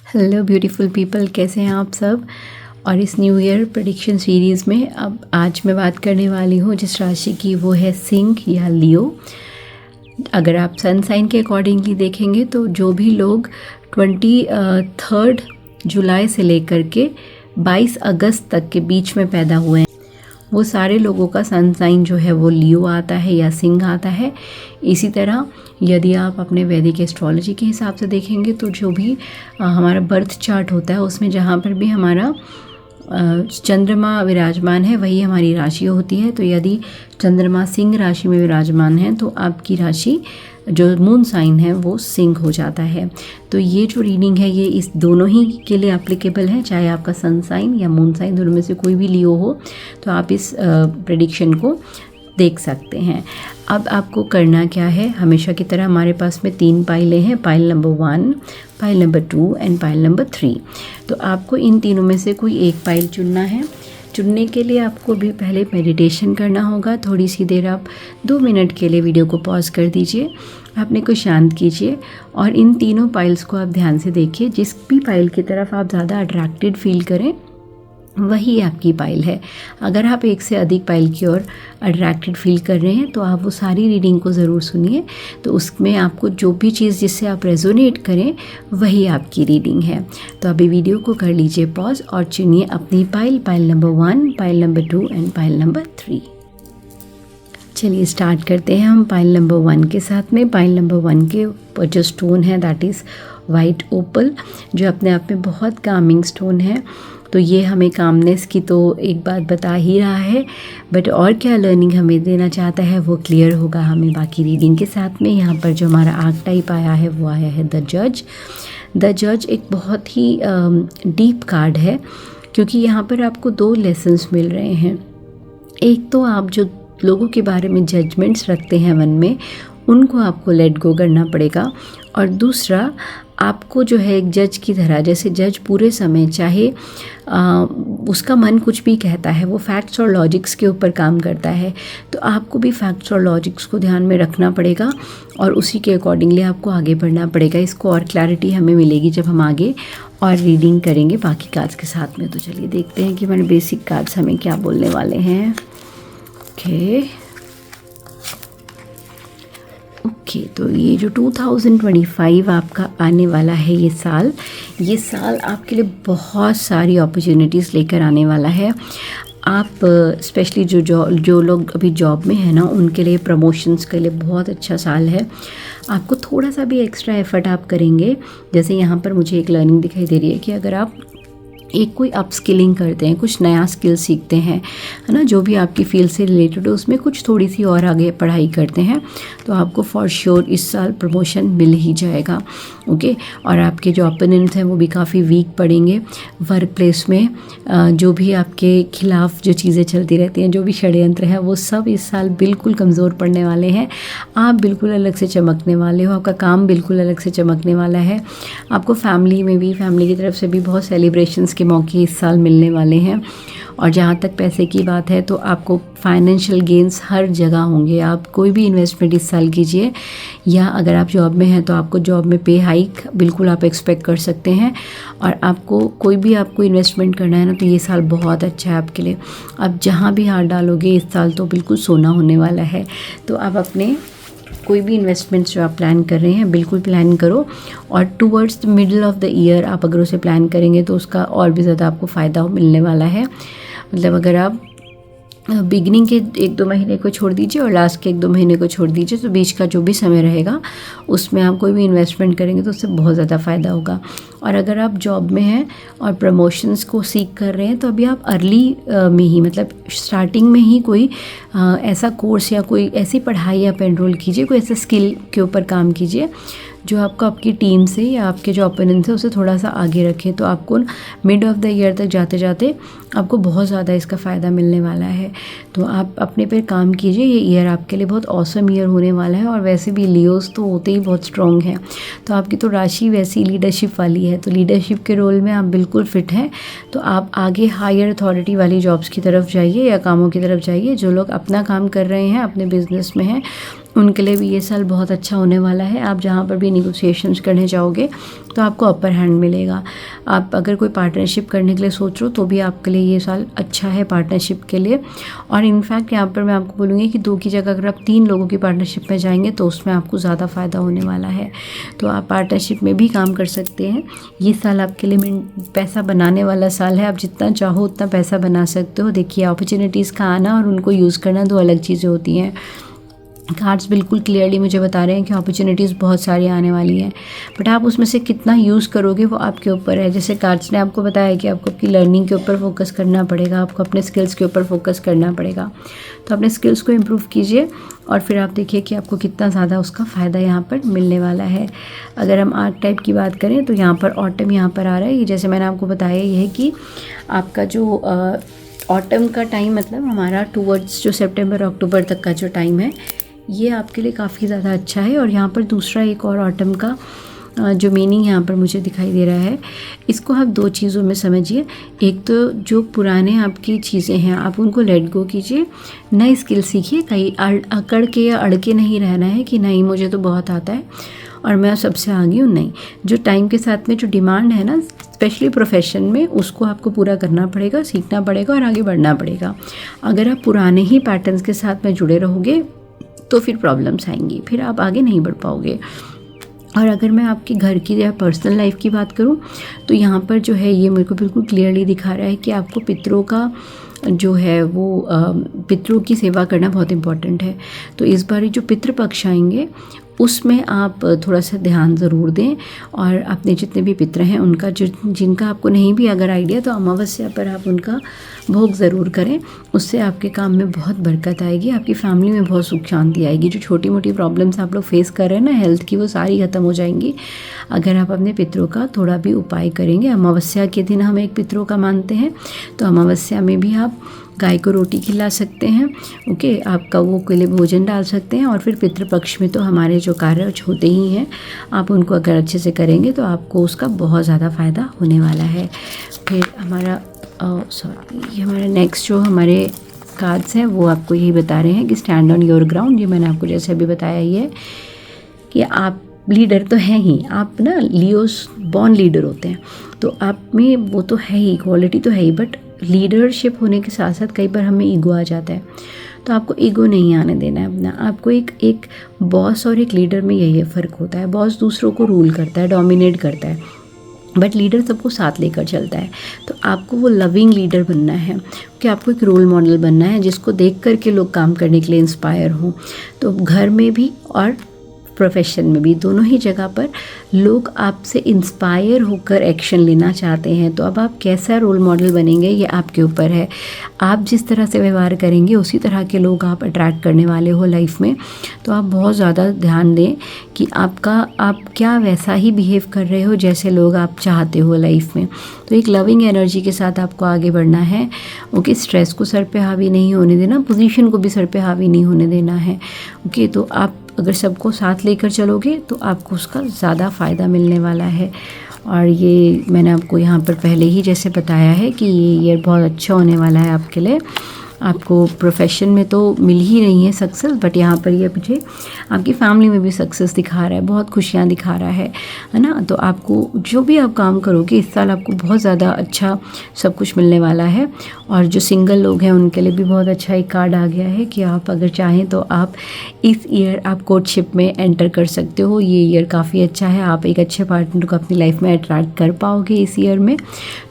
Hello beautiful people, कैसे हैं आप सब। और इस न्यू ईयर प्रेडिक्शन सीरीज़ में अब आज मैं बात करने वाली हूँ जिस राशि की, वो है सिंह या लियो। अगर आप सन साइन के अकॉर्डिंगली देखेंगे तो जो भी लोग 23 जुलाई से लेकर के 22 अगस्त तक के बीच में पैदा हुए हैं, वो सारे लोगों का सन साइन जो है वो लियो आता है या सिंह आता है। इसी तरह यदि आप अपने वैदिक एस्ट्रोलॉजी के हिसाब से देखेंगे तो जो भी हमारा बर्थ चार्ट होता है उसमें जहाँ पर भी हमारा चंद्रमा विराजमान है वही हमारी राशि होती है। तो यदि चंद्रमा सिंह राशि में विराजमान है तो आपकी राशि जो मून साइन है वो सिंह हो जाता है। तो ये जो रीडिंग है ये इस दोनों ही के लिए एप्लीकेबल है, चाहे आपका सन साइन या मून साइन दोनों में से कोई भी लियो हो तो आप इस प्रेडिक्शन को देख सकते हैं। अब आपको करना क्या है, हमेशा की तरह हमारे पास में 3 पाइलें हैं, pile number 1, pile number 2 and pile number 3। तो आपको इन तीनों में से कोई एक पाइल चुनना है। चुनने के लिए आपको भी पहले मेडिटेशन करना होगा। थोड़ी सी देर आप 2 मिनट के लिए वीडियो को पॉज कर दीजिए, अपने को शांत कीजिए और इन तीनों पाइल्स को आप ध्यान से देखिए। जिस भी पाइल की तरफ आप ज़्यादा अट्रैक्टेड फील करें वही आपकी पाइल है। अगर आप एक से अधिक पाइल की ओर अट्रैक्टेड फील कर रहे हैं तो आप वो सारी रीडिंग को ज़रूर सुनिए। तो उसमें आपको जो भी चीज़ जिससे आप रेजोनेट करें वही आपकी रीडिंग है। तो अभी वीडियो को कर लीजिए पॉज और चुनिए अपनी pile, pile number 1, pile number 2 and pile number 3। चलिए स्टार्ट करते हैं हम पाइल नंबर 1 के साथ में। पाइल नंबर 1 के जो स्टोन है दैट इज़ वाइट ओपल, जो अपने आप में बहुत कामिंग स्टोन है। तो ये हमें कामनेस की तो एक बात बता ही रहा है, बट और क्या लर्निंग हमें देना चाहता है वो क्लियर होगा हमें बाकी रीडिंग के साथ में। यहाँ पर जो हमारा आर्क टाइप आया है वो आया है द जज। द जज एक बहुत ही डीप कार्ड है क्योंकि यहाँ पर आपको 2 लेसन्स मिल रहे हैं। एक तो आप जो लोगों के बारे में जजमेंट्स रखते हैं मन में उनको आपको लेट गो करना पड़ेगा, और दूसरा आपको जो है एक जज की तरह, जैसे जज पूरे समय चाहे उसका मन कुछ भी कहता है, वो फैक्ट्स और लॉजिक्स के ऊपर काम करता है, तो आपको भी फैक्ट्स और लॉजिक्स को ध्यान में रखना पड़ेगा और उसी के अकॉर्डिंगली आपको आगे बढ़ना पड़ेगा। इसको और क्लैरिटी हमें मिलेगी जब हम आगे और रीडिंग करेंगे बाकी कार्ड्स के साथ में। तो चलिए देखते हैं कि हमारे बेसिक कार्ड्स हमें क्या बोलने वाले हैं। ओके, तो ये जो 2025 आपका आने वाला है ये साल आपके लिए बहुत सारी अपॉर्चुनिटीज़ लेकर आने वाला है। आप स्पेशली जो लोग अभी जॉब में हैं ना, उनके लिए प्रमोशंस के लिए बहुत अच्छा साल है। आपको थोड़ा सा भी एक्स्ट्रा एफर्ट आप करेंगे। जैसे यहाँ पर मुझे एक लर्निंग दिखाई दे रही है कि अगर आप एक कोई अपस्किलिंग करते हैं, कुछ नया स्किल सीखते हैं, है ना, जो भी आपकी फील्ड से रिलेटेड हो उसमें कुछ थोड़ी सी और आगे पढ़ाई करते हैं तो आपको फॉर श्योर इस साल प्रमोशन मिल ही जाएगा। ओके, और आपके जो ओपोनेंट्स हैं वो भी काफ़ी वीक पड़ेंगे। वर्क प्लेस में जो भी आपके खिलाफ जो चीज़ें चलती रहती हैं, जो भी षड्यंत्र हैं, वो सब इस साल बिल्कुल कमज़ोर पड़ने वाले हैं। आप बिल्कुल अलग से चमकने वाले हो, आपका काम बिल्कुल अलग से चमकने वाला है। आपको फैमिली में भी, फैमिली की तरफ से भी बहुत सेलिब्रेशंस के मौके इस साल मिलने वाले हैं। और जहाँ तक पैसे की बात है तो आपको फाइनेंशियल गेंस हर जगह होंगे। आप कोई भी इन्वेस्टमेंट इस साल कीजिए, या अगर आप जॉब में हैं तो आपको जॉब में पे हाइक बिल्कुल आप एक्सपेक्ट कर सकते हैं। और आपको कोई भी आपको इन्वेस्टमेंट करना है ना तो ये साल बहुत अच्छा है आपके लिए। आप जहाँ भी हाथ डालोगे इस साल तो बिल्कुल सोना होने वाला है। तो आप अपने कोई भी इन्वेस्टमेंट्स जो आप प्लान कर रहे हैं बिल्कुल प्लान करो, और towards the middle of the year आप अगर उसे प्लान करेंगे तो उसका और भी ज़्यादा आपको फ़ायदा मिलने वाला है। मतलब अगर आप बिगिनिंग के 1-2 महीने को छोड़ दीजिए और लास्ट के 1-2 महीने को छोड़ दीजिए, तो बीच का जो भी समय रहेगा उसमें आप कोई भी इन्वेस्टमेंट करेंगे तो उससे बहुत ज़्यादा फ़ायदा होगा। और अगर आप जॉब में हैं और प्रमोशंस को सीख कर रहे हैं तो अभी आप अर्ली में ही, मतलब स्टार्टिंग में ही कोई ऐसा कोर्स या कोई ऐसी पढ़ाई आप एनरोल कीजिए, कोई ऐसा स्किल के ऊपर काम कीजिए जो आपको आपकी टीम से या आपके जो ओपोनेंट है उसे थोड़ा सा आगे रखे। तो आपको मिड ऑफ द ईयर तक जाते जाते आपको बहुत ज़्यादा इसका फ़ायदा मिलने वाला है। तो आप अपने पे काम कीजिए, ये ईयर आपके लिए बहुत ऑसम ईयर होने वाला है। और वैसे भी लियोस तो होते ही बहुत स्ट्रॉन्ग हैं, तो आपकी तो राशि वैसी लीडरशिप वाली है, तो लीडरशिप के रोल में आप बिल्कुल फिट हैं। तो आप आगे हायर अथॉरिटी वाली जॉब्स की तरफ जाइए या कामों की तरफ जाइए। जो लोग अपना काम कर रहे हैं, अपने बिजनेस में हैं, उनके लिए भी ये साल बहुत अच्छा होने वाला है। आप जहाँ पर भी निगोशिएशंस करने जाओगे तो आपको अपर हैंड मिलेगा। आप अगर कोई पार्टनरशिप करने के लिए सोच रहे हो तो भी आपके लिए ये साल अच्छा है पार्टनरशिप के लिए। और इनफैक्ट यहाँ पर मैं आपको बोलूँगी कि 2 की जगह अगर आप 3 लोगों की पार्टनरशिप में जाएंगे तो उसमें आपको ज़्यादा फ़ायदा होने वाला है। तो आप पार्टनरशिप में भी काम कर सकते हैं। ये साल आपके लिए पैसा बनाने वाला साल है। आप जितना चाहो उतना पैसा बना सकते हो। देखिए, अपॉर्चुनिटीज़ का आना और उनको यूज़ करना 2 अलग चीज़ें होती हैं। कार्ड्स बिल्कुल क्लियरली मुझे बता रहे हैं कि अपॉर्चुनिटीज़ बहुत सारी आने वाली हैं, बट आप उसमें से कितना यूज़ करोगे वो आपके ऊपर है। जैसे कार्ड्स ने आपको बताया कि आपको अपनी लर्निंग के ऊपर फोकस करना पड़ेगा, आपको अपने स्किल्स के ऊपर फोकस करना पड़ेगा। तो अपने स्किल्स को इम्प्रूव कीजिए और फिर आप देखिए कि आपको कितना ज़्यादा उसका फ़ायदा यहाँ पर मिलने वाला है। अगर हम आर्क टाइप की बात करें तो यहाँ पर ऑटम यहाँ पर आ रहा है। ये जैसे मैंने आपको बताया ये है कि आपका जो ऑटम का टाइम मतलब हमारा टूवर्ड्स जो सितंबर अक्टूबर तक का जो टाइम है ये आपके लिए काफ़ी ज़्यादा अच्छा है। और यहाँ पर दूसरा एक और ऑटम का जो मीनिंग यहाँ पर मुझे दिखाई दे रहा है, इसको आप 2 चीज़ों में समझिए। एक तो जो पुराने आपकी चीज़ें हैं आप उनको लेट गो कीजिए, नई स्किल सीखिए। कहीं अकड़ के या अड़ के नहीं रहना है कि नहीं मुझे तो बहुत आता है और मैं सबसे आगे हूँ। नहीं, जो टाइम के साथ में जो डिमांड है ना स्पेशली प्रोफेशन में, उसको आपको पूरा करना पड़ेगा, सीखना पड़ेगा और आगे बढ़ना पड़ेगा। अगर आप पुराने ही पैटर्न्स के साथ में जुड़े रहोगे तो फिर प्रॉब्लम्स आएंगी, फिर आप आगे नहीं बढ़ पाओगे। और अगर मैं आपके घर की या पर्सनल लाइफ की बात करूं तो यहाँ पर जो है ये मेरे को बिल्कुल क्लियरली दिखा रहा है कि आपको पितरों का जो है वो पितरों की सेवा करना बहुत इम्पॉर्टेंट है। तो इस बार जो पितृपक्ष आएंगे उसमें आप थोड़ा सा ध्यान ज़रूर दें और अपने जितने भी पितर हैं उनका जिनका आपको नहीं भी अगर आइडिया तो अमावस्या पर आप उनका भोग ज़रूर करें। उससे आपके काम में बहुत बरकत आएगी, आपकी फैमिली में बहुत सुख शांति आएगी। जो छोटी मोटी प्रॉब्लम्स आप लोग फेस कर रहे हैं ना हेल्थ की, वो सारी ख़त्म हो जाएंगी अगर आप अपने पितरों का थोड़ा भी उपाय करेंगे। अमावस्या के दिन हम एक पितरों का मानते हैं, तो अमावस्या में भी आप गाय को रोटी खिला सकते हैं। ओके, आपका वो के लिए भोजन डाल सकते हैं। और फिर पितृपक्ष में तो हमारे जो कार्य होते ही हैं, आप उनको अगर अच्छे से करेंगे तो आपको उसका बहुत ज़्यादा फ़ायदा होने वाला है। फिर हमारा ये हमारा नेक्स्ट जो हमारे कार्ड्स हैं वो आपको यही बता रहे हैं कि स्टैंड ऑन योर ग्राउंड। ये मैंने आपको जैसे अभी बताया ही है कि आप लीडर तो हैं ही, आप ना लियोस बॉर्न लीडर होते हैं, तो आप में वो तो है ही, क्वालिटी तो है ही, बट लीडरशिप होने के साथ साथ कई बार हमें ईगो आ जाता है। तो आपको ईगो नहीं आने देना है अपना। आपको एक बॉस और एक लीडर में यही फ़र्क होता है। बॉस दूसरों को रूल करता है, डोमिनेट करता है, बट लीडर सबको साथ लेकर चलता है। तो आपको वो लविंग लीडर बनना है कि आपको एक रोल मॉडल बनना है जिसको देख कर के लोग काम करने के लिए इंस्पायर हों। तो घर में भी और प्रोफेशन में भी, दोनों ही जगह पर लोग आपसे इंस्पायर होकर एक्शन लेना चाहते हैं। तो अब आप कैसा रोल मॉडल बनेंगे ये आपके ऊपर है। आप जिस तरह से व्यवहार करेंगे उसी तरह के लोग आप अट्रैक्ट करने वाले हो लाइफ में। तो आप बहुत ज़्यादा ध्यान दें कि आप क्या वैसा ही बिहेव कर रहे हो जैसे लोग आप चाहते हो लाइफ में। तो एक लविंग एनर्जी के साथ आपको आगे बढ़ना है। ओके, स्ट्रेस को सर पे हावी नहीं होने देना, पोजीशन को भी सर पे हावी नहीं होने देना है। ओके, तो आप अगर सबको साथ लेकर चलोगे तो आपको उसका ज़्यादा फ़ायदा मिलने वाला है। और ये मैंने आपको यहाँ पर पहले ही जैसे बताया है कि ये ईयर बहुत अच्छा होने वाला है आपके लिए। आपको प्रोफेशन में तो मिल ही रही है सक्सेस, बट यहाँ पर ये मुझे आपकी फैमिली में भी सक्सेस दिखा रहा है, बहुत खुशियाँ दिखा रहा है ना। तो आपको जो भी आप काम करोगे इस साल आपको बहुत ज़्यादा अच्छा सब कुछ मिलने वाला है। और जो सिंगल लोग हैं उनके लिए भी बहुत अच्छा एक कार्ड आ गया है कि आप अगर चाहें तो आप इस ईयर आप कोर्टशिप में एंटर कर सकते हो। ये ईयर काफ़ी अच्छा है, आप एक अच्छे पार्टनर को अपनी लाइफ में अट्रैक्ट कर पाओगे इस ईयर में।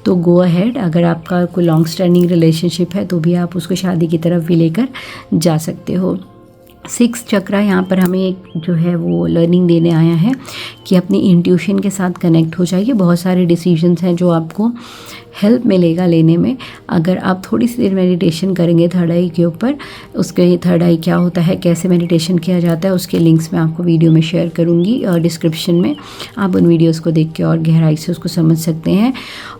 तो गो अहेड, अगर आपका कोई लॉन्ग स्टैंडिंग रिलेशनशिप है तो भी आप उसको शादी की तरफ भी लेकर जा सकते हो। 6 चक्रा यहाँ पर हमें एक जो है वो लर्निंग देने आया है कि अपनी इंट्यूशन के साथ कनेक्ट हो जाइए। बहुत सारे डिसीजंस हैं जो आपको हेल्प मिलेगा लेने में अगर आप थोड़ी सी देर मेडिटेशन करेंगे थर्ड आई के ऊपर। उसके थर्ड आई क्या होता है, कैसे मेडिटेशन किया जाता है, उसके लिंक्स मैं आपको वीडियो में शेयर करूँगी और डिस्क्रिप्शन में। आप उन वीडियोस को देख के और गहराई से उसको समझ सकते हैं।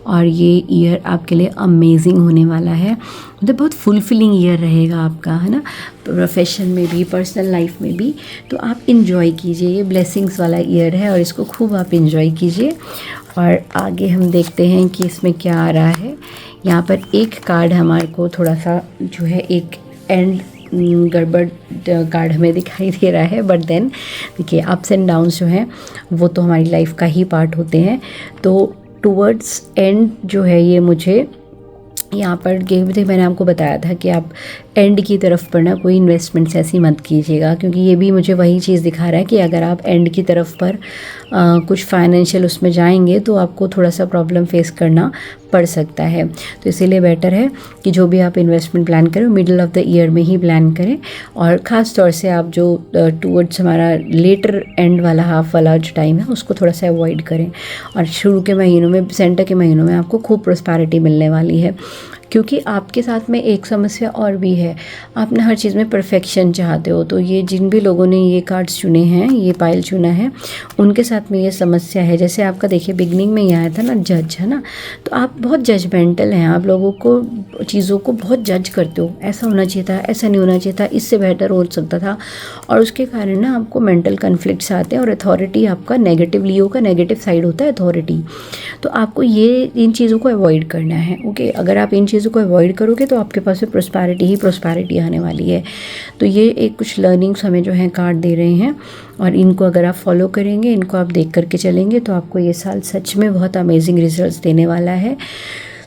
और ये ईयर आपके लिए अमेजिंग होने वाला है, मतलब बहुत फुलफिलिंग ईयर रहेगा आपका, है ना, प्रोफेशन में भी पर्सनल लाइफ में भी। तो आप इन्जॉय कीजिए, ये ब्लेसिंग्स वाला ईयर है और इसको खूब आप इन्जॉय कीजिए। और आगे हम देखते हैं कि इसमें क्या आ रहा है। यहाँ पर एक कार्ड हमारे को थोड़ा सा जो है एक एंड गड़बड़ कार्ड हमें दिखाई दे रहा है। बट देन देखिए, अप्स एंड डाउन्स जो हैं वो तो हमारी लाइफ का ही पार्ट होते हैं। तो टूवर्ड्स एंड जो है ये मुझे यहाँ पर गेम थे, मैंने आपको बताया था कि आप एंड की तरफ पर ना कोई इन्वेस्टमेंट्स ऐसी मत कीजिएगा, क्योंकि ये भी मुझे वही चीज़ दिखा रहा है कि अगर आप एंड की तरफ पर कुछ फाइनेंशियल उसमें जाएंगे तो आपको थोड़ा सा प्रॉब्लम फेस करना पड़ सकता है। तो इसीलिए बेटर है कि जो भी आप इन्वेस्टमेंट प्लान करें मिडिल ऑफ द ईयर में ही प्लान करें, और ख़ास तौर से आप जो टूवर्ड्स हमारा लेटर एंड वाला हाफ वाला जो टाइम है उसको थोड़ा सा अवॉइड करें। और शुरू के महीनों में, सेंटर के महीनों में आपको खूब प्रॉस्पेरिटी मिलने वाली है, क्योंकि आपके साथ में एक समस्या और भी है, आप ना हर चीज़ में परफेक्शन चाहते हो। तो ये जिन भी लोगों ने ये कार्ड्स चुने हैं, ये पाइल चुना है, उनके साथ में ये समस्या है। जैसे आपका देखिए बिगनिंग में ये आया था ना जज, है ना, तो आप बहुत जजमेंटल हैं, आप लोगों को चीज़ों को बहुत जज करते हो, ऐसा होना चाहिए था, ऐसा नहीं होना चाहिए था, इससे बेटर हो सकता था, और उसके कारण ना आपको मेंटल कन्फ्लिक्ट्स आते हैं। और अथॉरिटी आपका नेगेटिव, लियो का नेगेटिव साइड होता है अथॉरिटी। तो आपको ये इन चीज़ों को अवॉइड करना है। ओके, अगर आप इन चीज़ों को अवॉइड करोगे तो आपके पास में प्रॉस्पेरिटी ही प्रॉस्पेरिटी आने वाली है। तो ये एक कुछ लर्निंग्स हमें जो है कार्ड दे रहे हैं, और इनको अगर आप फॉलो करेंगे, इनको आप देख करके चलेंगे तो आपको ये साल सच में बहुत अमेजिंग रिजल्ट्स देने वाला है।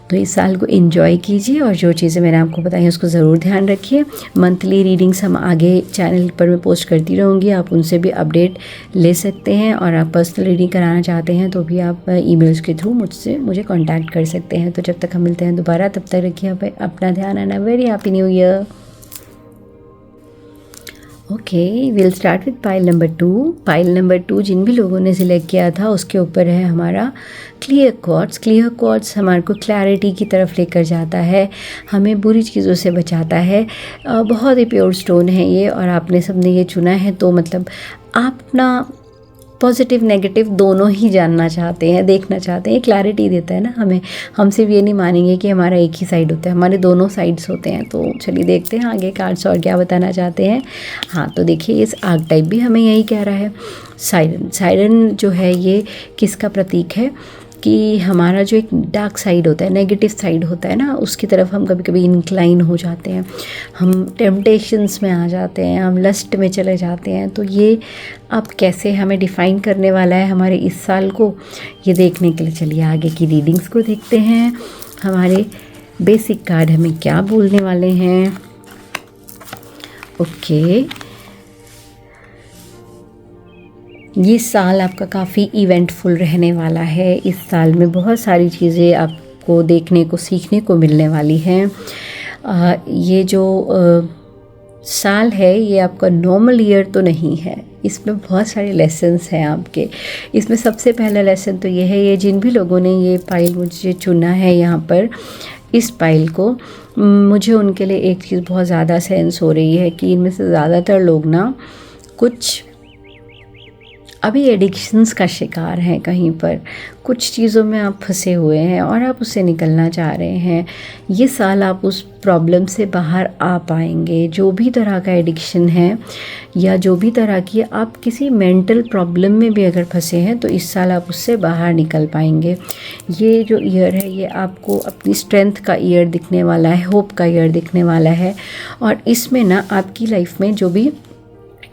तो इस साल को एंजॉय कीजिए, और जो चीज़ें मैंने आपको बताई हैं उसको ज़रूर ध्यान रखिए। मंथली रीडिंग्स हम आगे चैनल पर मैं पोस्ट करती रहूँगी, आप उनसे भी अपडेट ले सकते हैं। और आप पर्सनल रीडिंग कराना चाहते हैं तो भी आप ईमेल्स के थ्रू मुझे कांटेक्ट कर सकते हैं। तो जब तक हम मिलते हैं दोबारा, तब तक रखिए अपना ध्यान, and a very happy new year. Okay, will start with pile number 2। Pile number 2 जिन भी लोगों ने सिलेक्ट किया था उसके ऊपर है हमारा क्लियर क्वार्ट्स। क्लियर क्वार्ट्स हमारे को क्लैरिटी की तरफ लेकर जाता है, हमें बुरी चीज़ों से बचाता है। बहुत ही प्योर स्टोन है ये, और आपने सबने ये चुना है तो मतलब आप अपना पॉजिटिव नेगेटिव दोनों ही जानना चाहते हैं, देखना चाहते हैं। क्लैरिटी देता है ना हमें, हम सिर्फ ये नहीं मानेंगे कि हमारा एक ही साइड होता है, हमारे दोनों साइड्स होते हैं। तो चलिए देखते हैं आगे कार्ड्स और क्या बताना चाहते हैं। हाँ, तो देखिए इस आर्क टाइप भी हमें यही कह रहा है। साइरन, साइरन जो है ये किसका प्रतीक है कि हमारा जो एक डार्क साइड होता है, नेगेटिव साइड होता है ना, उसकी तरफ हम कभी कभी इंक्लाइन हो जाते हैं, हम टेम्पटेशंस में आ जाते हैं, हम लस्ट में चले जाते हैं। तो ये अब कैसे हमें डिफ़ाइन करने वाला है हमारे इस साल को, ये देखने के लिए चलिए आगे की रीडिंग्स को देखते हैं। हमारे बेसिक कार्ड हमें क्या बोलने वाले हैं। ओके, ये साल आपका काफ़ी इवेंटफुल रहने वाला है। इस साल में बहुत सारी चीज़ें आपको देखने को, सीखने को मिलने वाली हैं। ये जो साल है ये आपका नॉर्मल ईयर तो नहीं है, इसमें बहुत सारे लेसन्स हैं आपके। इसमें सबसे पहला लेसन तो ये है, ये जिन भी लोगों ने ये पाइल मुझे चुना है यहाँ पर, इस पाइल को, मुझे उनके लिए एक चीज़ बहुत ज़्यादा सेंस हो रही है कि इनमें से ज़्यादातर लोग ना कुछ अभी एडिक्शंस का शिकार हैं, कहीं पर कुछ चीज़ों में आप फंसे हुए हैं और आप उससे निकलना चाह रहे हैं। ये साल आप उस प्रॉब्लम से बाहर आ पाएंगे। जो भी तरह का एडिक्शन है या जो भी तरह की आप किसी मेंटल प्रॉब्लम में भी अगर फंसे हैं तो इस साल आप उससे बाहर निकल पाएंगे। ये जो ईयर है ये आपको अपनी स्ट्रेंथ का ईयर दिखने वाला है, होप का ईयर दिखने वाला है। और इसमें ना आपकी लाइफ में जो भी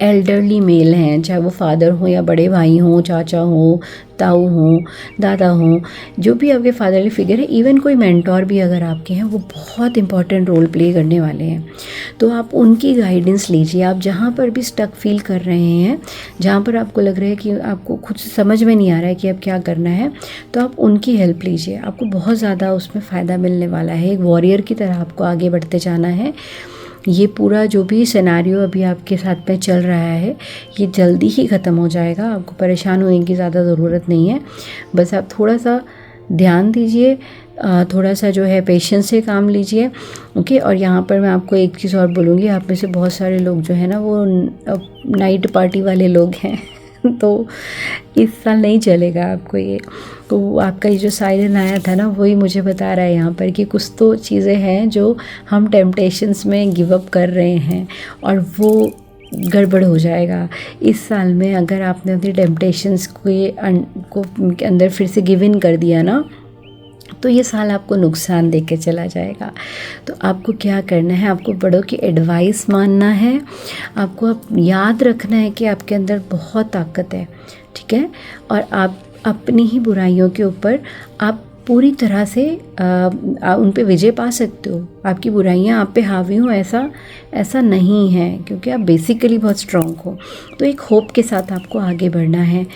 एल्डरली मेल हैं, चाहे वो फादर हों या बड़े भाई हों, चाचा हों, ताऊ हों, दादा हों, जो भी आपके फादरली फिगर है, इवन कोई मेंटोर भी अगर आपके हैं, वो बहुत इंपॉर्टेंट रोल प्ले करने वाले हैं। तो आप उनकी गाइडेंस लीजिए। आप जहाँ पर भी स्टक फील कर रहे हैं, जहाँ पर आपको लग रहा है कि आपको खुद से समझ में नहीं आ रहा है कि अब क्या करना है, तो आप उनकी हेल्प लीजिए। आपको बहुत ज़्यादा उसमें फ़ायदा मिलने वाला है। एक वॉरियर की तरह आपको आगे बढ़ते जाना है। ये पूरा जो भी सिनेरियो अभी आपके साथ में चल रहा है ये जल्दी ही ख़त्म हो जाएगा। आपको परेशान होने की ज़्यादा ज़रूरत नहीं है। बस आप थोड़ा सा ध्यान दीजिए, थोड़ा सा जो है पेशेंस से काम लीजिए। ओके, और यहाँ पर मैं आपको एक चीज़ और बोलूँगी, आप में से बहुत सारे लोग जो है ना वो नाइट पार्टी वाले लोग हैं तो इस साल नहीं चलेगा आपको ये। तो आपका ये जो साइरन आया था ना, वही मुझे बता रहा है यहाँ पर कि कुछ तो चीज़ें हैं जो हम टेम्पटेशंस में गिव अप कर रहे हैं और वो गड़बड़ हो जाएगा। इस साल में अगर आपने अपनी टेम्पटेशंस को अंदर फिर से गिव इन कर दिया ना, तो ये साल आपको नुकसान दे के चला जाएगा। तो आपको क्या करना है, आपको बड़ों की एडवाइस मानना है, आपको याद रखना है कि आपके अंदर बहुत ताकत है, ठीक है। और आप अपनी ही बुराइयों के ऊपर आप पूरी तरह से उन पे विजय पा सकते हो। आपकी बुराइयां आप पे हावी हो ऐसा नहीं है, क्योंकि आप बेसिकली बहुत स्ट्रॉन्ग हो। तो एक होप के साथ आपको आगे बढ़ना है।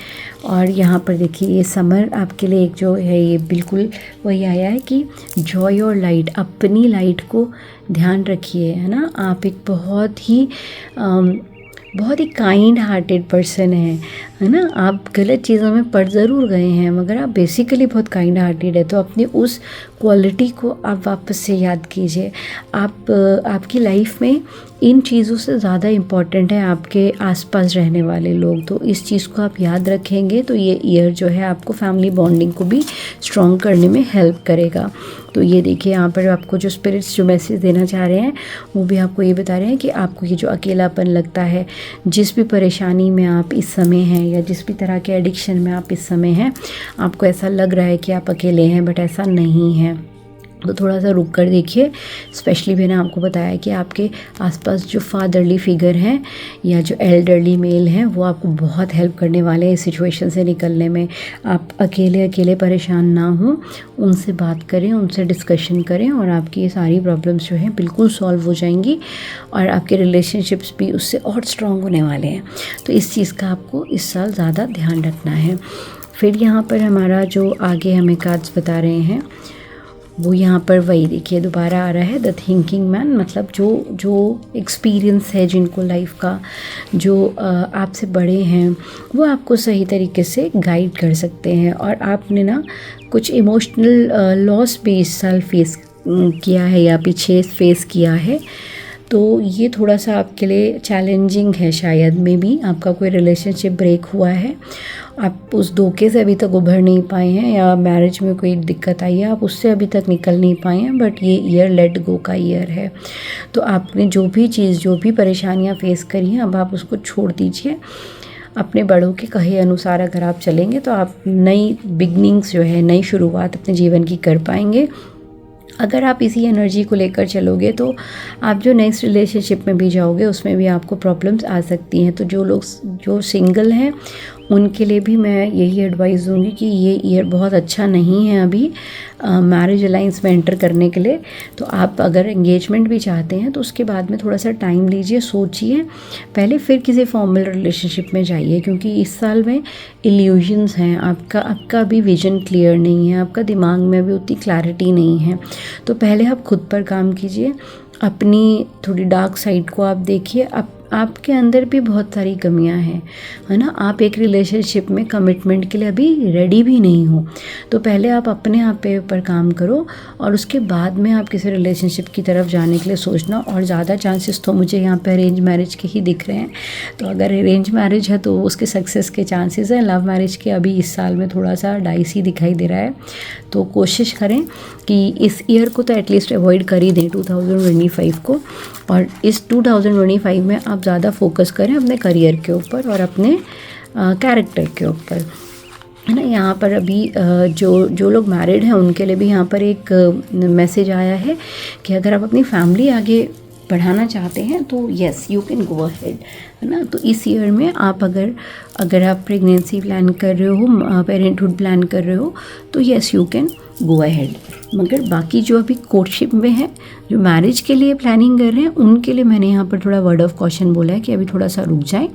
और यहाँ पर देखिए ये समर आपके लिए एक जो है ये बिल्कुल वही आया है कि जॉय और लाइट, अपनी लाइट को ध्यान रखिए, है ना। आप एक बहुत ही काइंड हार्टेड पर्सन है ना। आप गलत चीज़ों में पड़ ज़रूर गए हैं, मगर आप बेसिकली बहुत काइंड हार्टेड है। तो अपनी उस क्वालिटी को आप वापस से याद कीजिए। आपकी लाइफ में इन चीज़ों से ज़्यादा इम्पॉर्टेंट है आपके आसपास रहने वाले लोग। तो इस चीज़ को आप याद रखेंगे तो ये ईयर जो है आपको फैमिली बॉन्डिंग को भी स्ट्रॉन्ग करने में हेल्प करेगा। तो ये देखिए यहाँ पर आपको जो स्पिरिट्स जो मैसेज देना चाह रहे हैं वो भी आपको ये बता रहे हैं कि आपको ये जो अकेलापन लगता है, जिस भी परेशानी में आप इस समय हैं या जिस भी तरह के एडिक्शन में आप इस समय हैं, आपको ऐसा लग रहा है कि आप अकेले हैं, बट ऐसा नहीं है। तो थोड़ा सा रुक कर देखिए। स्पेशली मैंने आपको बताया कि आपके आसपास जो फादरली फिगर हैं या जो एल्डरली मेल हैं वो आपको बहुत हेल्प करने वाले हैं इस सिचुएशन से निकलने में। आप अकेले परेशान ना हों, उनसे बात करें, उनसे डिस्कशन करें और आपकी ये सारी प्रॉब्लम्स जो हैं बिल्कुल सॉल्व हो जाएंगी और आपके रिलेशनशिप्स भी उससे और स्ट्रॉन्ग होने वाले हैं। तो इस चीज़ का आपको इस साल ज़्यादा ध्यान रखना है। फिर यहाँ पर हमारा जो आगे हमें कार्ड्स बता रहे हैं वो यहाँ पर वही देखिए दोबारा आ रहा है, द थिंकिंग मैन। मतलब जो एक्सपीरियंस है जिनको लाइफ का, जो आपसे बड़े हैं, वो आपको सही तरीके से गाइड कर सकते हैं। और आपने ना कुछ इमोशनल लॉस भी इस साल फेस किया है या पीछे फेस किया है, तो ये थोड़ा सा आपके लिए चैलेंजिंग है। शायद में भी आपका कोई रिलेशनशिप ब्रेक हुआ है, आप उस धोखे से अभी तक उभर नहीं पाए हैं, या मैरिज में कोई दिक्कत आई है, आप उससे अभी तक निकल नहीं पाए हैं। बट ये ईयर लेट गो का ईयर है। तो आपने जो भी परेशानियां फेस करी हैं, अब आप उसको छोड़ दीजिए। अपने बड़ों के कहे अनुसार अगर आप चलेंगे तो आप नई बिगनिंग्स जो है, नई शुरुआत अपने जीवन की कर पाएंगे। अगर आप इसी एनर्जी को लेकर चलोगे तो आप जो नेक्स्ट रिलेशनशिप में भी जाओगे उसमें भी आपको प्रॉब्लम्स आ सकती हैं। तो जो सिंगल हैं उनके लिए भी मैं यही एडवाइस दूंगी कि ये ईयर बहुत अच्छा नहीं है अभी मैरिज अलाइंस में एंटर करने के लिए। तो आप अगर एंगेजमेंट भी चाहते हैं तो उसके बाद में थोड़ा सा टाइम लीजिए, सोचिए पहले, फिर किसी फॉर्मल रिलेशनशिप में जाइए। क्योंकि इस साल में इल्यूजन्स हैं, आपका भी विजन क्लियर नहीं है, आपका दिमाग में भी उतनी क्लैरिटी नहीं है। तो पहले आप खुद पर काम कीजिए, अपनी थोड़ी डार्क साइड को आप देखिए। आपके अंदर भी बहुत सारी कमियां हैं, है ना। आप एक रिलेशनशिप में कमिटमेंट के लिए अभी रेडी भी नहीं हो। तो पहले आप अपने आप पे ऊपर काम करो और उसके बाद में आप किसी रिलेशनशिप की तरफ जाने के लिए सोचना। और ज़्यादा चांसेस तो मुझे यहाँ पे अरेंज मैरिज के ही दिख रहे हैं। तो अगर अरेंज मैरिज है तो उसके सक्सेस के चांसेस हैं। लव मैरिज के अभी इस साल में थोड़ा सा डाइसी दिखाई दे रहा है। तो कोशिश करें कि इस ईयर को तो एटलीस्ट अवॉइड कर ही दें, 2025 को। और इस 2025 में आप ज़्यादा फोकस करें अपने करियर के ऊपर और अपने कैरेक्टर के ऊपर, है ना। यहाँ पर अभी जो लोग मैरिड हैं उनके लिए भी यहाँ पर एक मैसेज आया है कि अगर आप अपनी फैमिली आगे बढ़ाना चाहते हैं तो yes you can go ahead, है ना। तो इस ईयर में आप अगर आप प्रेगनेंसी प्लान कर रहे हो, पेरेंटहुड प्लान कर रहे हो, तो yes you can go ahead. मगर बाकी जो अभी कोर्टशिप में है, जो मैरिज के लिए प्लानिंग कर रहे हैं, उनके लिए मैंने यहाँ पर थोड़ा वर्ड ऑफ कॉशन बोला है कि अभी थोड़ा सा रुक जाएं।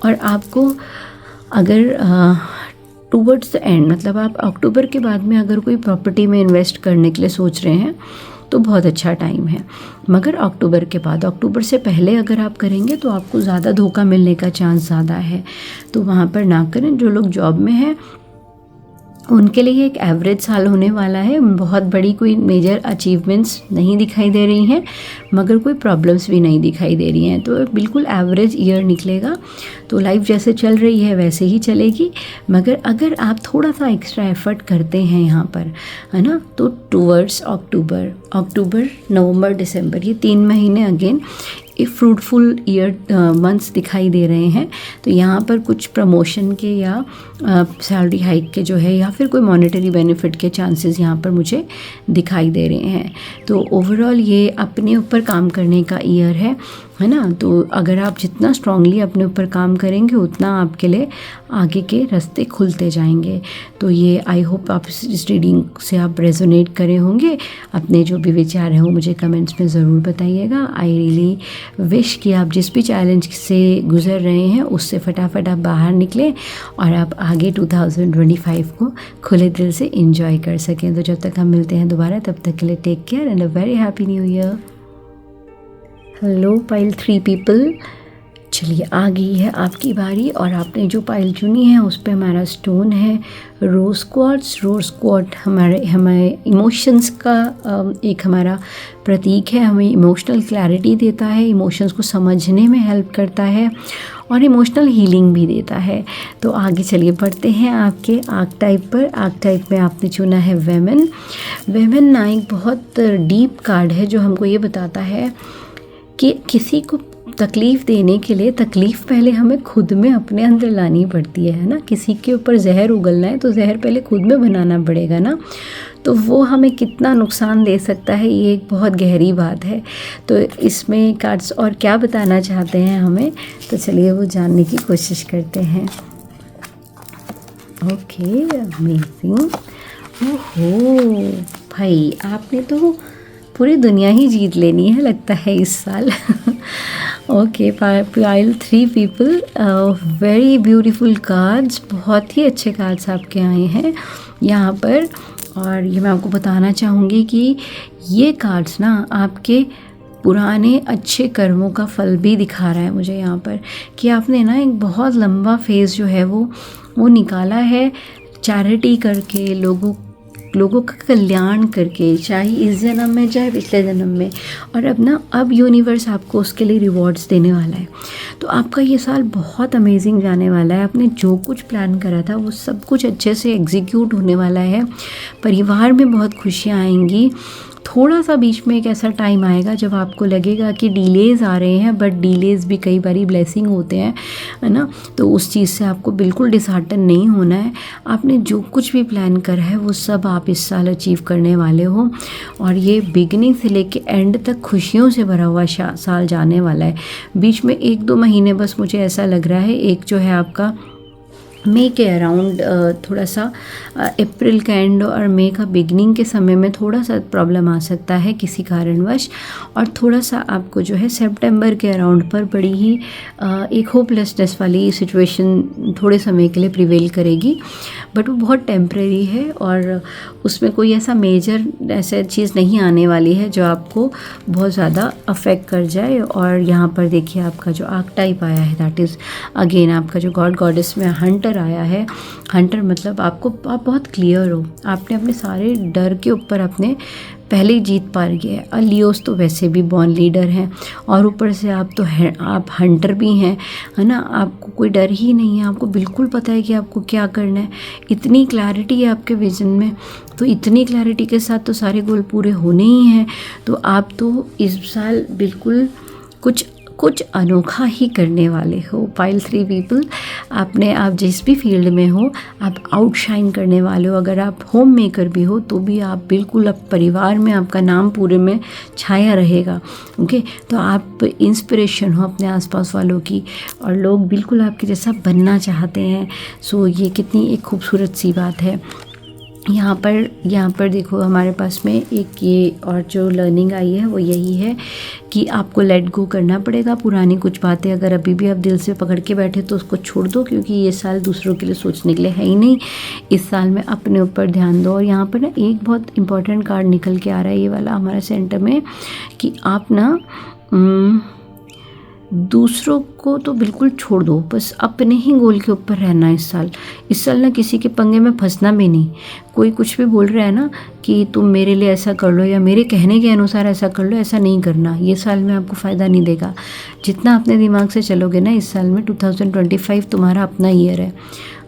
और आपको अगर टूवर्ड्स द एंड, मतलब आप अक्टूबर के बाद में अगर कोई प्रॉपर्टी में इन्वेस्ट करने के लिए सोच रहे हैं तो बहुत अच्छा टाइम है। मगर अक्टूबर के बाद, अक्टूबर से पहले अगर आप करेंगे तो आपको ज़्यादा धोखा मिलने का चांस ज़्यादा है। तो वहाँ पर ना करें। जो लोग जॉब में हैं उनके लिए एक एवरेज साल होने वाला है। बहुत बड़ी कोई मेजर अचीवमेंट्स नहीं दिखाई दे रही हैं, मगर कोई प्रॉब्लम्स भी नहीं दिखाई दे रही हैं। तो बिल्कुल एवरेज ईयर निकलेगा। तो लाइफ जैसे चल रही है वैसे ही चलेगी। मगर अगर आप थोड़ा सा एक्स्ट्रा एफर्ट करते हैं यहाँ पर, है ना, तो टूवर्ड्स अक्टूबर, नवंबर, दिसंबर, ये 3 महीने अगेन एक फ्रूटफुल मंथ्स दिखाई दे रहे हैं। तो यहाँ पर कुछ प्रमोशन के या सैलरी हाइक के जो है या फिर कोई मॉनेटरी बेनिफिट के चांसेस यहाँ पर मुझे दिखाई दे रहे हैं। तो ओवरऑल ये अपने ऊपर काम करने का ईयर है ना। तो अगर आप जितना स्ट्रांगली अपने ऊपर काम करेंगे उतना आपके लिए आगे के रास्ते खुलते जाएंगे। तो ये आई होप आप इस रीडिंग से आप रेजोनेट करे होंगे। अपने जो भी विचार हैं वो मुझे कमेंट्स में ज़रूर बताइएगा। आई रियली विश कि आप जिस भी चैलेंज से गुजर रहे हैं उससे फटाफट आप बाहर निकलें और आप आगे 2025 को खुले दिल से इंजॉय कर सकें। तो जब तक हम मिलते हैं दोबारा, तब तक के लिए take care and a very happy new year. Hello pile 3 people, चलिए आ गई है आपकी बारी और आपने जो पाइल चुनी है उस पर हमारा स्टोन है रोज़ क्वार्ट्ज। रोज़ क्वार्ट्ज हमारे इमोशंस का एक हमारा प्रतीक है, हमें इमोशनल क्लैरिटी देता है, इमोशंस को समझने में हेल्प करता है और इमोशनल हीलिंग भी देता है। तो आगे चलिए बढ़ते हैं आपके आर्कटाइप पर। आर्कटाइप में आपने चुना है वेमेन। वेमेन ना एक बहुत डीप कार्ड है जो हमको ये बताता है कि किसी को तकलीफ़ देने के लिए तकलीफ़ पहले हमें खुद में अपने अंदर लानी पड़ती है ना। किसी के ऊपर जहर उगलना है तो जहर पहले खुद में बनाना पड़ेगा ना। तो वो हमें कितना नुकसान दे सकता है, ये एक बहुत गहरी बात है। तो इसमें कार्ड्स और क्या बताना चाहते हैं हमें, तो चलिए वो जानने की कोशिश करते हैं। Okay, amazing. ओहो भाई, आपने तो पूरी दुनिया ही जीत लेनी है लगता है इस साल। Okay pile 3 people, very beautiful cards, बहुत ही अच्छे कार्ड्स आपके आए हैं यहाँ पर। और ये मैं आपको बताना चाहूँगी कि ये कार्ड्स ना आपके पुराने अच्छे कर्मों का फल भी दिखा रहा है मुझे यहाँ पर, कि आपने ना एक बहुत लंबा फेज़ जो है वो निकाला है चैरिटी करके, लोगों का कल्याण करके, चाहे इस जन्म में चाहे पिछले जन्म में। और अब यूनिवर्स आपको उसके लिए रिवॉर्ड्स देने वाला है। तो आपका ये साल बहुत अमेजिंग जाने वाला है। आपने जो कुछ प्लान करा था वो सब कुछ अच्छे से एग्जीक्यूट होने वाला है। परिवार में बहुत खुशियाँ आएंगी। थोड़ा सा बीच में एक ऐसा टाइम आएगा जब आपको लगेगा कि डिलेज़ आ रहे हैं, बट डिलेज़ भी कई बारी ब्लेसिंग होते हैं, है ना। तो उस चीज़ से आपको बिल्कुल डिसहार्टन नहीं होना है। आपने जो कुछ भी प्लान करा है वो सब आप इस साल अचीव करने वाले हो। और ये बिगिनिंग से लेके एंड तक खुशियों से भरा हुआ साल जाने वाला है। बीच में 1-2 महीने बस मुझे ऐसा लग रहा है, एक जो है आपका मई के अराउंड थोड़ा सा अप्रैल का एंड और मई का बिगनिंग के समय में थोड़ा सा प्रॉब्लम आ सकता है किसी कारणवश। और थोड़ा सा आपको जो है सितंबर के अराउंड पर बड़ी ही एक होपलेसनेस वाली सिचुएशन थोड़े समय के लिए प्रिवेल करेगी, बट वो बहुत टेम्परेरी है और उसमें कोई ऐसा मेजर ऐसा चीज़ नहीं आने वाली है जो आपको बहुत ज़्यादा अफेक्ट कर जाए। और यहाँ पर देखिए आपका जो आर्कटाइप आया है, दैट इज़ अगेन आपका जो गॉड गॉडेस में हंटर आया है। हंटर मतलब आप बहुत क्लियर हो, आपने अपने सारे डर के ऊपर अपने पहले ही जीत पा रही है। और लियोस तो वैसे भी बॉर्न लीडर हैं और ऊपर से आप हंटर भी हैं, है ना। आपको कोई डर ही नहीं है, आपको बिल्कुल पता है कि आपको क्या करना है। इतनी क्लैरिटी है आपके विजन में, तो इतनी क्लैरिटी के साथ तो सारे गोल पूरे होने ही हैं। तो आप तो इस साल बिल्कुल कुछ अनोखा ही करने वाले हो। पाइल 3 पीपल, आप जिस भी फील्ड में हो आप आउटशाइन करने वाले हो। अगर आप होम मेकर भी हो तो भी आप बिल्कुल अब परिवार में आपका नाम पूरे में छाया रहेगा। ओके, तो आप इंस्पिरेशन हो अपने आसपास वालों की और लोग बिल्कुल आपके जैसा बनना चाहते हैं। सो ये कितनी एक खूबसूरत सी बात है। यहाँ पर देखो हमारे पास में एक ये और जो लर्निंग आई है वो यही है कि आपको लेट गो करना पड़ेगा पुरानी कुछ बातें। अगर अभी भी आप दिल से पकड़ के बैठे तो उसको छोड़ दो, क्योंकि ये साल दूसरों के लिए सोचने के लिए है ही नहीं। इस साल में अपने ऊपर ध्यान दो। और यहाँ पर ना एक बहुत इंपॉर्टेंट कार्ड निकल के आ रहा है ये वाला हमारा सेंटर में, कि आप ना दूसरों को तो बिल्कुल छोड़ दो, बस अपने ही गोल के ऊपर रहना इस साल ना किसी के पंगे में फंसना भी नहीं। कोई कुछ भी बोल रहा है ना कि तुम मेरे लिए ऐसा कर लो या मेरे कहने के अनुसार ऐसा कर लो, ऐसा नहीं करना। ये साल में आपको फ़ायदा नहीं देगा। जितना अपने दिमाग से चलोगे ना इस साल में 2025 तुम्हारा अपना ईयर है।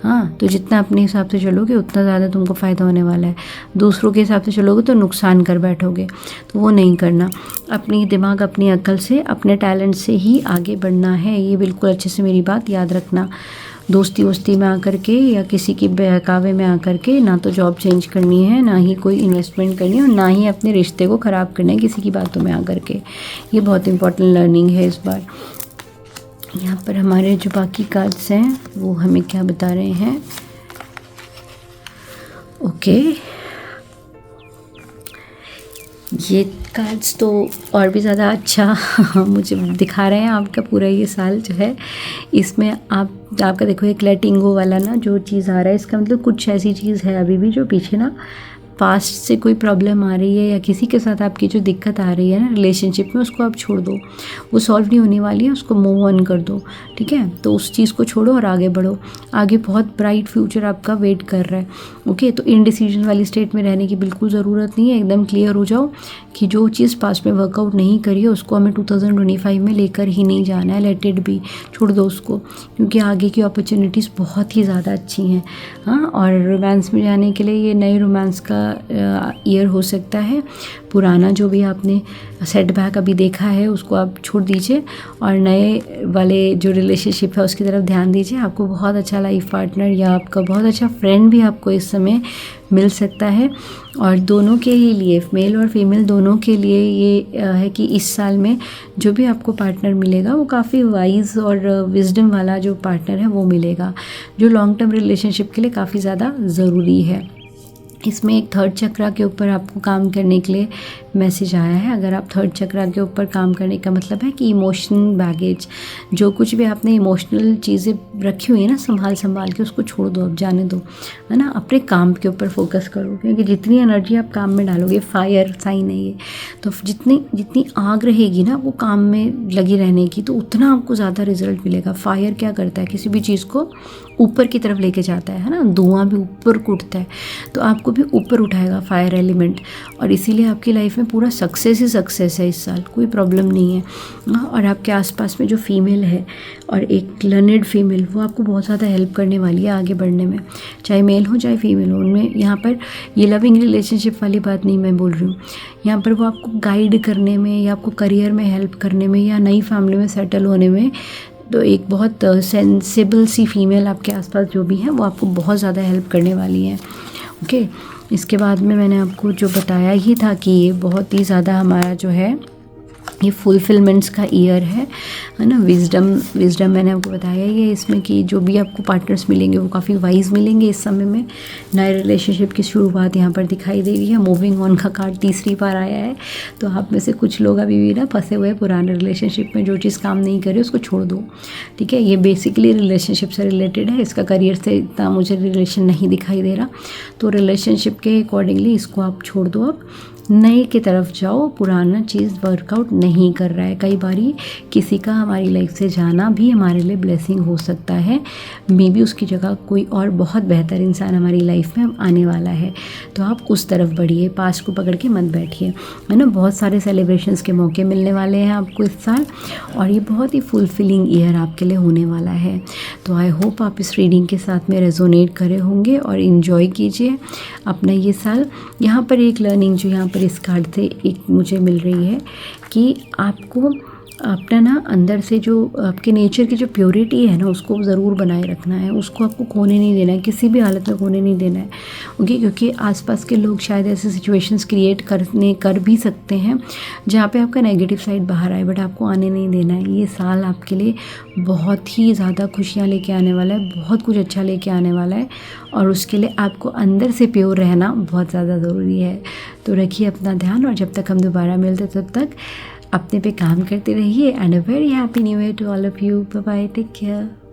हाँ, तो जितना अपने हिसाब से चलोगे उतना ज़्यादा तुमको फ़ायदा होने वाला है। दूसरों के हिसाब से चलोगे तो नुकसान कर बैठोगे, तो वो नहीं करना। अपनी दिमाग, अपनी अक्ल से, अपने टैलेंट से ही आगे बढ़ना है। ये बिल्कुल अच्छे से मेरी बात याद रखना। दोस्ती वोस्ती में आकर के या किसी के बहकावे में आकर के ना तो जॉब चेंज करनी है, ना ही कोई इन्वेस्टमेंट करनी है, और ना ही अपने रिश्ते को ख़राब करना है किसी की बातों में आकर के। ये बहुत इंपॉर्टेंट लर्निंग है इस बार। यहाँ पर हमारे जो बाकी कार्ड्स हैं वो हमें क्या बता रहे हैं। ओके, ये कार्ड्स तो और भी ज़्यादा अच्छा मुझे दिखा रहे हैं। आपका पूरा ये साल जो है इसमें आपका देखो एक लेटिंग गो वाला ना जो चीज़ आ रहा है, इसका मतलब कुछ ऐसी चीज़ है अभी भी जो पीछे ना पास्ट से कोई प्रॉब्लम आ रही है या किसी के साथ आपकी जो दिक्कत आ रही है ना रिलेशनशिप में, उसको आप छोड़ दो। वो सॉल्व नहीं होने वाली है, उसको मूव ऑन कर दो। ठीक है, तो उस चीज़ को छोड़ो और आगे बढ़ो। आगे बहुत ब्राइट फ्यूचर आपका वेट कर रहा है। ओके, तो इनडिसीजन वाली स्टेट में रहने की बिल्कुल ज़रूरत नहीं है। एकदम क्लियर हो जाओ कि जो चीज़ पास्ट में वर्कआउट नहीं करी है उसको हमें 2025 में लेकर ही नहीं जाना है। लेट इट बी, छोड़ दो उसको, क्योंकि आगे की अपॉर्चुनिटीज़ बहुत ही ज़्यादा अच्छी हैं। हाँ, और रोमांस में जाने के लिए ये नए रोमांस का ईयर हो सकता है। पुराना जो भी आपने सेटबैक अभी देखा है उसको आप छोड़ दीजिए और नए वाले जो रिलेशनशिप है उसकी तरफ ध्यान दीजिए। आपको बहुत अच्छा लाइफ पार्टनर या आपका बहुत अच्छा फ्रेंड भी आपको इस समय मिल सकता है। और दोनों के ही लिए, मेल और फीमेल दोनों के लिए ये है कि इस साल में जो भी आपको पार्टनर मिलेगा वो काफ़ी वाइज और विजडम वाला जो पार्टनर है वो मिलेगा, जो लॉन्ग टर्म रिलेशनशिप के लिए काफ़ी ज़्यादा ज़रूरी है। इसमें एक थर्ड चक्रा के ऊपर आपको काम करने के लिए मैसेज आया है। अगर आप थर्ड चक्रा के ऊपर काम करने का मतलब है कि इमोशनल बैगेज, जो कुछ भी आपने इमोशनल चीज़ें रखी हुई है ना संभाल के, उसको छोड़ दो, अब जाने दो, है ना। अपने काम के ऊपर फोकस करो, क्योंकि जितनी एनर्जी आप काम में डालोगे, फायर साइन है ये, तो जितनी आग रहेगी ना वो काम में लगी रहने की, तो उतना आपको ज़्यादा रिजल्ट मिलेगा। फायर क्या करता है, किसी भी चीज़ को ऊपर की तरफ लेके जाता है ना, धुआं भी ऊपर को उठता है, तो आपको भी ऊपर उठाएगा फायर एलिमेंट। और इसीलिए आपकी लाइफ में पूरा सक्सेस ही सक्सेस है इस साल, कोई प्रॉब्लम नहीं है। और आपके आसपास में जो फीमेल है और एक लर्नेड फीमेल, वो आपको बहुत ज़्यादा हेल्प करने वाली है आगे बढ़ने में, चाहे मेल हो चाहे फीमेल हो। उनमें यहाँ पर ये लविंग रिलेशनशिप वाली बात नहीं मैं बोल रही हूँ, यहाँ पर वो आपको गाइड करने में या आपको करियर में हेल्प करने में या नई फैमिली में सेटल होने में, तो एक बहुत सेंसिबल सी फीमेल आपके आसपास जो भी है वो आपको बहुत ज़्यादा हेल्प करने वाली है। ओके, इसके बाद में मैंने आपको जो बताया ही था कि ये बहुत ही ज़्यादा हमारा जो है ये फुलफिलमेंट्स का ईयर है ना। विजडम मैंने आपको बताया ही है इसमें कि जो भी आपको पार्टनर्स मिलेंगे वो काफ़ी वाइज मिलेंगे इस समय में। नए रिलेशनशिप की शुरुआत यहाँ पर दिखाई दे रही है। मूविंग ऑन का कार्ड तीसरी बार आया है, तो आप में से कुछ लोग अभी भी ना फंसे हुए हैं पुराने रिलेशनशिप में। जो चीज़ काम नहीं करे उसको छोड़ दो, ठीक है। ये बेसिकली रिलेशनशिप से रिलेटेड है, इसका करियर से इतना मुझे रिलेशन नहीं दिखाई दे रहा, तो रिलेशनशिप के अकॉर्डिंगली इसको आप छोड़ दो। अब नए की तरफ जाओ, पुराना चीज़ वर्कआउट नहीं कर रहा है। कई बारी किसी का हमारी लाइफ से जाना भी हमारे लिए ब्लेसिंग हो सकता है, मे बी उसकी जगह कोई और बहुत बेहतर इंसान हमारी लाइफ में आने वाला है, तो आप उस तरफ बढ़िए, पास्ट को पकड़ के मत बैठिए, है ना। बहुत सारे सेलिब्रेशंस के मौके मिलने वाले हैं आपको इस साल, और ये बहुत ही फुलफिलिंग ईयर आपके लिए होने वाला है। तो आई होप आप इस रीडिंग के साथ में रेजोनेट करे होंगे और इन्जॉय कीजिए अपना ये साल। यहाँ पर एक लर्निंग जो यहाँ पर इस कार्ड से एक मुझे मिल रही है कि आपको अपना ना अंदर से जो आपके नेचर की जो प्योरिटी है ना उसको ज़रूर बनाए रखना है, उसको आपको खोने नहीं देना है, किसी भी हालत में खोने नहीं देना है। ओके, क्योंकि आसपास के लोग शायद ऐसे सिचुएशंस क्रिएट कर भी सकते हैं जहाँ पे आपका नेगेटिव साइड बाहर आए, बट आपको आने नहीं देना है। ये साल आपके लिए बहुत ही ज़्यादा खुशियाँ लेके आने वाला है, बहुत कुछ अच्छा लेके आने वाला है, और उसके लिए आपको अंदर से प्योर रहना बहुत ज़्यादा ज़रूरी है। तो रखिए अपना ध्यान, और जब तक हम दोबारा मिलते तब तक अपने पे काम करते रहिए। And a very happy new year to all of you. Bye bye, take care.